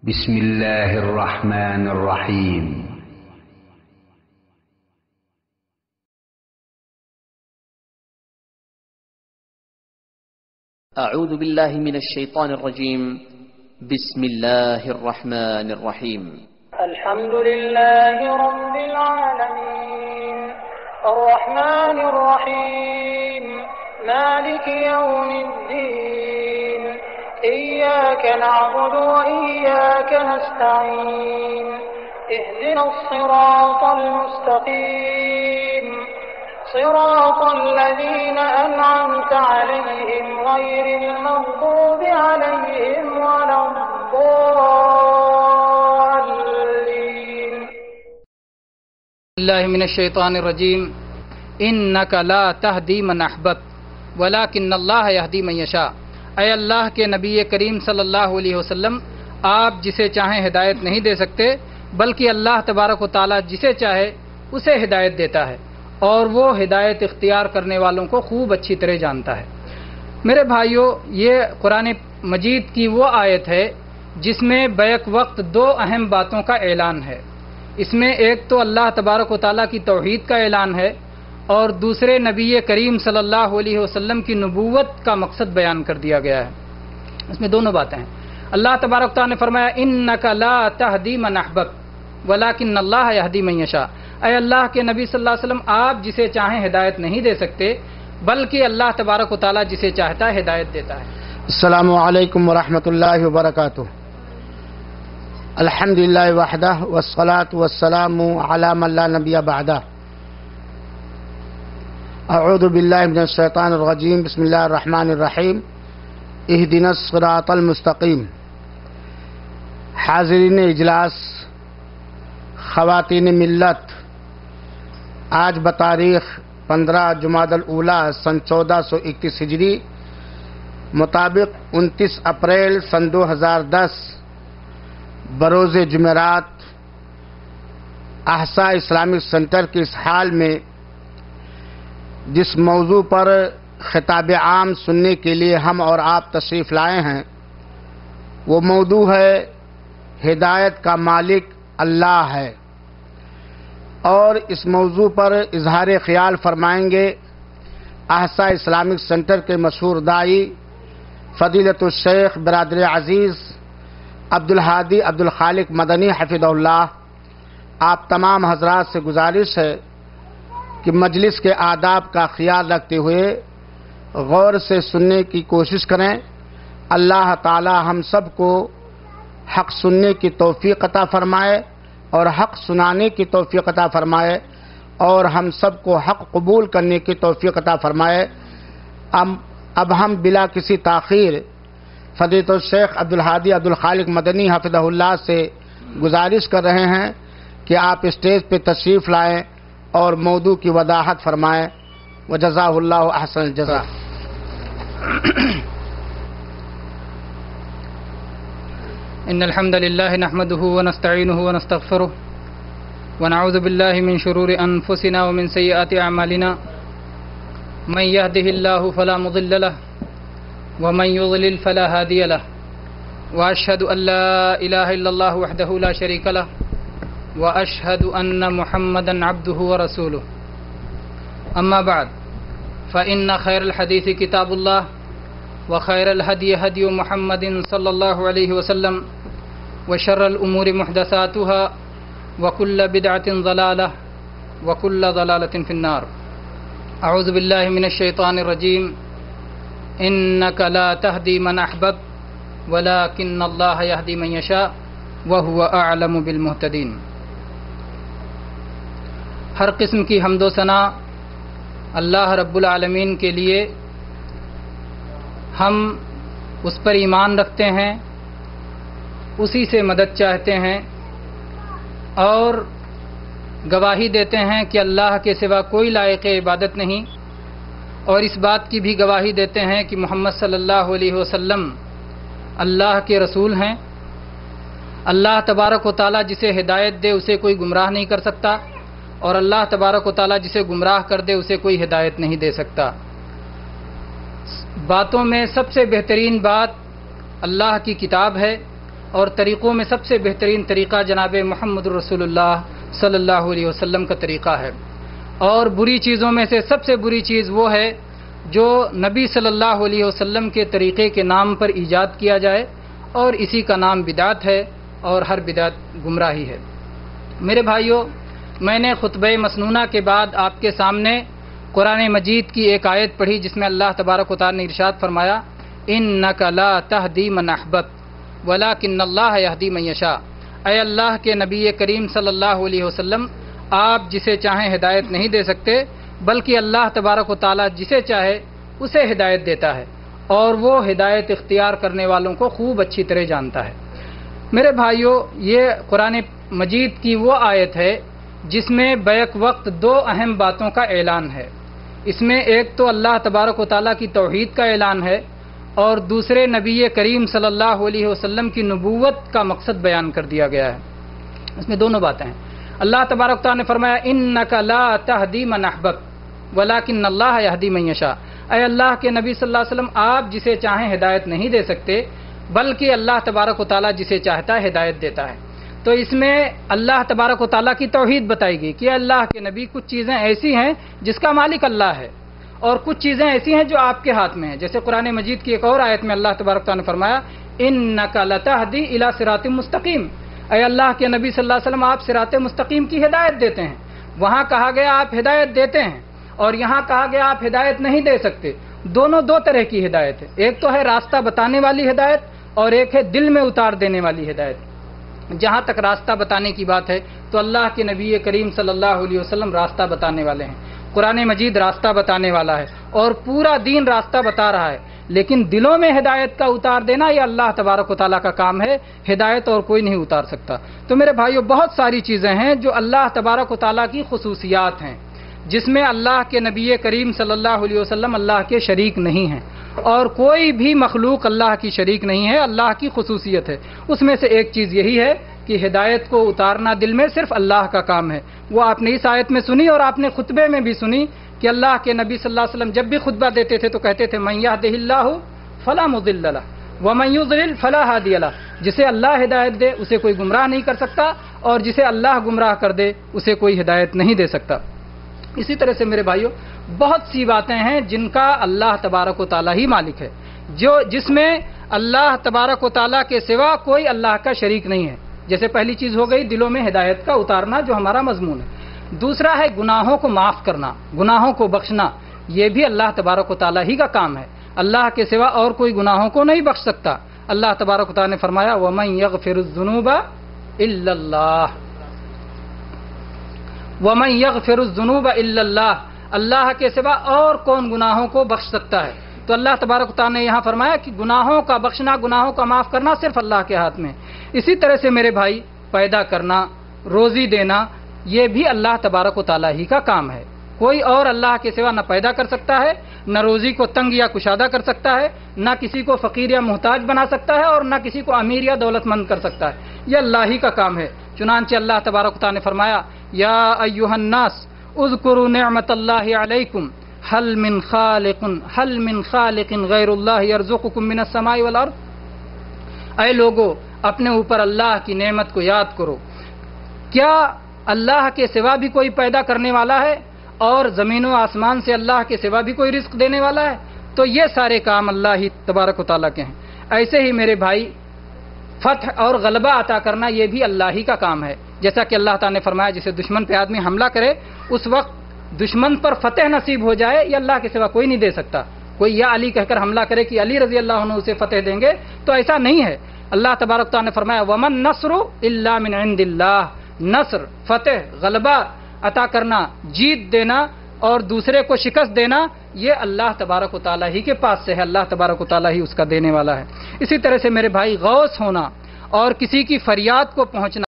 بسم الله الرحمن الرحيم. أعوذ بالله من الشيطان الرجيم. بسم الله الرحمن الرحيم. الحمد لله رب العالمين الرحمن الرحيم مالك يوم الدين إياك نعبد وإياك نستعين اهدنا الصراط المستقيم صراط الذين أنعمت عليهم غير المغضوب عليهم ولا الضالين. اللہ من الشیطان الرجیم. انک لا تہدی من احببت ولکن اللہ یہدی من یشاء. اے اللہ کے نبی کریم صلی اللہ علیہ وسلم، آپ جسے چاہیں ہدایت نہیں دے سکتے، بلکہ اللہ تبارک و تعالی جسے چاہے اسے ہدایت دیتا ہے، اور وہ ہدایت اختیار کرنے والوں کو خوب اچھی طرح جانتا ہے. میرے بھائیوں، یہ قرآن مجید کی وہ آیت ہے جس میں بیک وقت دو اہم باتوں کا اعلان ہے. اس میں ایک تو اللہ تبارک و تعالیٰ کی توحید کا اعلان ہے، اور دوسرے نبی کریم صلی اللہ علیہ وسلم کی نبوت کا مقصد بیان کر دیا گیا ہے. اس میں دونوں باتیں ہیں. اللہ تبارک و تعالیٰ نے فرمایا انک لا تہدی من احببت ولکن اللہ یہدی من یشاء. اے اللہ کے نبی صلی اللہ علیہ وسلم، آپ جسے چاہیں ہدایت نہیں دے سکتے، بلکہ اللہ تبارک و تعالیٰ جسے چاہتا ہے ہدایت دیتا ہے. السلام علیکم ورحمۃ اللہ وبرکاتہ. الحمدللہ وحدہ والصلاة والسلام علی من لا نبی بعدہ. اعوذ باللہ من الشیطان الرجیم. بسم اللہ الرحمن الرحیم. اہدنا الصراط المستقیم. حاضرین اجلاس، خواتین ملت، آج بتاریخ 15 جمادی الاولیٰ سن 1431 ہجری مطابق 29 اپریل سن 2010 بروز جمعرات احسا اسلامک سینٹر کے اس حال میں جس موضوع پر خطاب عام سننے کے لیے ہم اور آپ تشریف لائے ہیں، وہ موضوع ہے ہدایت کا مالک اللہ ہے. اور اس موضوع پر اظہار خیال فرمائیں گے احسا اسلامک سینٹر کے مشہور داعی فضیلت الشیخ برادر عزیز عبدالہادی عبدالخالق مدنی حفظہ اللہ. آپ تمام حضرات سے گزارش ہے کہ مجلس کے آداب کا خیال رکھتے ہوئے غور سے سننے کی کوشش کریں. اللہ تعالی ہم سب کو حق سننے کی توفیق عطا فرمائے اور حق سنانے کی توفیق عطا فرمائے، اور ہم سب کو حق قبول کرنے کی توفیق عطا فرمائے. اب ہم بلا کسی تاخیر فضیلت الشیخ عبدالہادی عبدالخالق مدنی حفظہ اللہ سے گزارش کر رہے ہیں کہ آپ اسٹیج پہ تشریف لائیں اور موضوع کی وضاحت فرمائیں. وجزاہ اللہ احسن الجزاء. ان الحمد لله نحمده ونستعينه ونستغفره ونعوذ بالله من شرور انفسنا ومن سيئات اعمالنا. من يهده الله فلا مضل له ومن يضلل فلا هادي له. واشهد ان لا اله الا الله وحده لا شريك له واشهد ان محمدا عبده ورسوله. اما بعد فان خير الحديث كتاب الله وخير الهدي هدي محمد صلى الله عليه وسلم وشر الأمور محدثاتها وكل بدعة ضلالة وكل ضلالة في النار. أعوذ بالله من الشيطان الرجيم. إنك لا تهدي من أحببت ولكن الله يهدي من يشاء وهو أعلم بالمهتدين. ہر قسم کی حمد و ثنا اللہ رب العالمین کے لیے. ہم اس پر ایمان رکھتے ہیں، اسی سے مدد چاہتے ہیں، اور گواہی دیتے ہیں کہ اللہ کے سوا کوئی لائق عبادت نہیں، اور اس بات کی بھی گواہی دیتے ہیں کہ محمد صلی اللہ علیہ وسلم اللہ کے رسول ہیں. اللہ تبارک و تعالیٰ جسے ہدایت دے اسے کوئی گمراہ نہیں کر سکتا، اور اللہ تبارک و تعالیٰ جسے گمراہ کر دے اسے کوئی ہدایت نہیں دے سکتا. باتوں میں سب سے بہترین بات اللہ کی کتاب ہے، اور طریقوں میں سب سے بہترین طریقہ جناب محمد رسول اللہ صلی اللہ علیہ وسلم کا طریقہ ہے، اور بری چیزوں میں سے سب سے بری چیز وہ ہے جو نبی صلی اللہ علیہ وسلم کے طریقے کے نام پر ایجاد کیا جائے، اور اسی کا نام بدعت ہے، اور ہر بدعت گمراہی ہے۔ میرے بھائیوں، میں نے خطبہ مسنونہ کے بعد آپ کے سامنے قرآن مجید کی ایک آیت پڑھی جس میں اللہ تبارک و تعالی نے ارشاد فرمایا انک لا تہدی من احببت ولکن اللہ یہدی من یشاء۔ اے اللہ کے نبی کریم صلی اللہ علیہ وسلم، آپ جسے چاہیں ہدایت نہیں دے سکتے، بلکہ اللہ تبارک و تعالی جسے چاہے اسے ہدایت دیتا ہے، اور وہ ہدایت اختیار کرنے والوں کو خوب اچھی طرح جانتا ہے۔ میرے بھائیوں، یہ قرآن مجید کی وہ آیت ہے جس میں بیک وقت دو اہم باتوں کا اعلان ہے۔ اس میں ایک تو اللہ تبارک و تعالیٰ کی توحید کا اعلان ہے، اور دوسرے نبی کریم صلی اللہ علیہ وسلم کی نبوت کا مقصد بیان کر دیا گیا ہے۔ اس میں دونوں باتیں ہیں۔ اللہ تبارک و تعالیٰ نے فرمایا انک لا تہدی من احببت ولکن اللہ یہدی من یشاء۔ اے اللہ کے نبی صلی اللہ علیہ وسلم، آپ جسے چاہیں ہدایت نہیں دے سکتے، بلکہ اللہ تبارک و تعالیٰ جسے چاہتا ہے ہدایت دیتا ہے۔ تو اس میں اللہ تبارک و تعالیٰ کی توحید بتائی گئی کہ اللہ کے نبی کچھ چیزیں ایسی ہیں جس کا مالک اللہ ہے، اور کچھ چیزیں ایسی ہیں جو آپ کے ہاتھ میں ہیں۔ جیسے قرآن مجید کی ایک اور آیت میں اللہ تبارک و تعالیٰ نے فرمایا انک لتہدی الی صراط مستقیم۔ اے اللہ کے نبی صلی اللہ علیہ وسلم، آپ صراط مستقیم کی ہدایت دیتے ہیں۔ وہاں کہا گیا آپ ہدایت دیتے ہیں، اور یہاں کہا گیا آپ ہدایت نہیں دے سکتے۔ دونوں دو طرح کی ہدایت ہے، ایک تو ہے راستہ بتانے والی ہدایت، اور ایک ہے دل میں اتار دینے والی ہدایت۔ جہاں تک راستہ بتانے کی بات ہے تو اللہ کے نبی کریم صلی اللہ علیہ وسلم راستہ بتانے والے ہیں۔ قرآن مجید راستہ بتانے والا ہے، اور پورا دین راستہ بتا رہا ہے، لیکن دلوں میں ہدایت کا اتار دینا یہ اللہ تبارک و تعالیٰ کا کام ہے، ہدایت اور کوئی نہیں اتار سکتا۔ تو میرے بھائیوں، بہت ساری چیزیں ہیں جو اللہ تبارک و تعالیٰ کی خصوصیات ہیں، جس میں اللہ کے نبی کریم صلی اللہ علیہ وسلم اللہ کے شریک نہیں ہیں، اور کوئی بھی مخلوق اللہ کی شریک نہیں ہے، اللہ کی خصوصیت ہے۔ اس میں سے ایک چیز یہی ہے کہ ہدایت کو اتارنا دل میں صرف اللہ کا کام ہے۔ وہ آپ نے اس آیت میں سنی، اور آپ نے خطبے میں بھی سنی کہ اللہ کے نبی صلی اللہ علیہ وسلم جب بھی خطبہ دیتے تھے تو کہتے تھے من یہدہ اللہ فلا مضل لہ ومن یضلل فلا ہادی لہ۔ جسے اللہ ہدایت دے اسے کوئی گمراہ نہیں کر سکتا، اور جسے اللہ گمراہ کر دے اسے کوئی ہدایت نہیں دے سکتا۔ اسی طرح سے میرے بھائیوں، بہت سی باتیں ہیں جن کا اللہ تبارک و تعالیٰ ہی مالک ہے، جس میں اللہ تبارک و تعالیٰ کے سوا کوئی اللہ کا شریک نہیں ہے۔ جیسے پہلی چیز ہو گئی دلوں میں ہدایت کا اتارنا، جو ہمارا مضمون ہے۔ دوسرا ہے گناہوں کو معاف کرنا، گناہوں کو بخشنا، یہ بھی اللہ تبارک و تعالیٰ ہی کا کام ہے۔ اللہ کے سوا اور کوئی گناہوں کو نہیں بخش سکتا۔ اللہ تبارک و تعالیٰ نے فرمایا وَمَن يَغْفِرُ الذُّنُوبَ إِلَّا اللَّهُ وَمَن يَغْفِرُ الذُّنُوبَ إِلَّا اللَّهُ۔ اللہ کے سوا اور کون گناہوں کو بخش سکتا ہے؟ تو اللہ تبارک و تعالیٰ نے یہاں فرمایا کہ گناہوں کا بخشنا، گناہوں کا معاف کرنا صرف اللہ کے ہاتھ میں۔ اسی طرح سے میرے بھائی، پیدا کرنا، روزی دینا، یہ بھی اللہ تبارک و تعالیٰ ہی کا کام ہے۔ کوئی اور اللہ کے سوا نہ پیدا کر سکتا ہے، نہ روزی کو تنگ یا کشادہ کر سکتا ہے، نہ کسی کو فقیر یا محتاج بنا سکتا ہے، اور نہ کسی کو امیر یا دولت مند کر سکتا ہے۔ یہ اللہ ہی کا کام ہے۔ چنانچہ اللہ تبارک و تعالیٰ نے فرمایا یا ایھا الناس اذکروا نعمت اللہ علیکم هل من خالق غیر اللہ یرزقکم من السماء والارض۔ اے لوگو، اپنے اوپر اللہ کی نعمت کو یاد کرو، کیا اللہ کے سوا بھی کوئی پیدا کرنے والا ہے، اور زمین و آسمان سے اللہ کے سوا بھی کوئی رزق دینے والا ہے؟ تو یہ سارے کام اللہ ہی تبارک و تعالیٰ کے ہیں۔ ایسے ہی میرے بھائی، فتح اور غلبہ عطا کرنا یہ بھی اللہ ہی کا کام ہے۔ جیسا کہ اللہ تعالیٰ نے فرمایا جسے دشمن پہ آدمی حملہ کرے اس وقت دشمن پر فتح نصیب ہو جائے، یہ اللہ کے سوا کوئی نہیں دے سکتا۔ کوئی یا علی کہہ کر حملہ کرے کہ علی رضی اللہ عنہ اسے فتح دیں گے، تو ایسا نہیں ہے۔ اللہ تبارک تعالیٰ نے فرمایا ومن نصر الا من عند اللہ۔ نصر، فتح، غلبہ عطا کرنا، جیت دینا اور دوسرے کو شکست دینا، یہ اللہ تبارک و تعالیٰ ہی کے پاس سے ہے۔ اللہ تبارک و تعالیٰ ہی اس کا دینے والا ہے۔ اسی طرح سے میرے بھائی، غوث ہونا اور کسی کی فریاد کو پہنچنا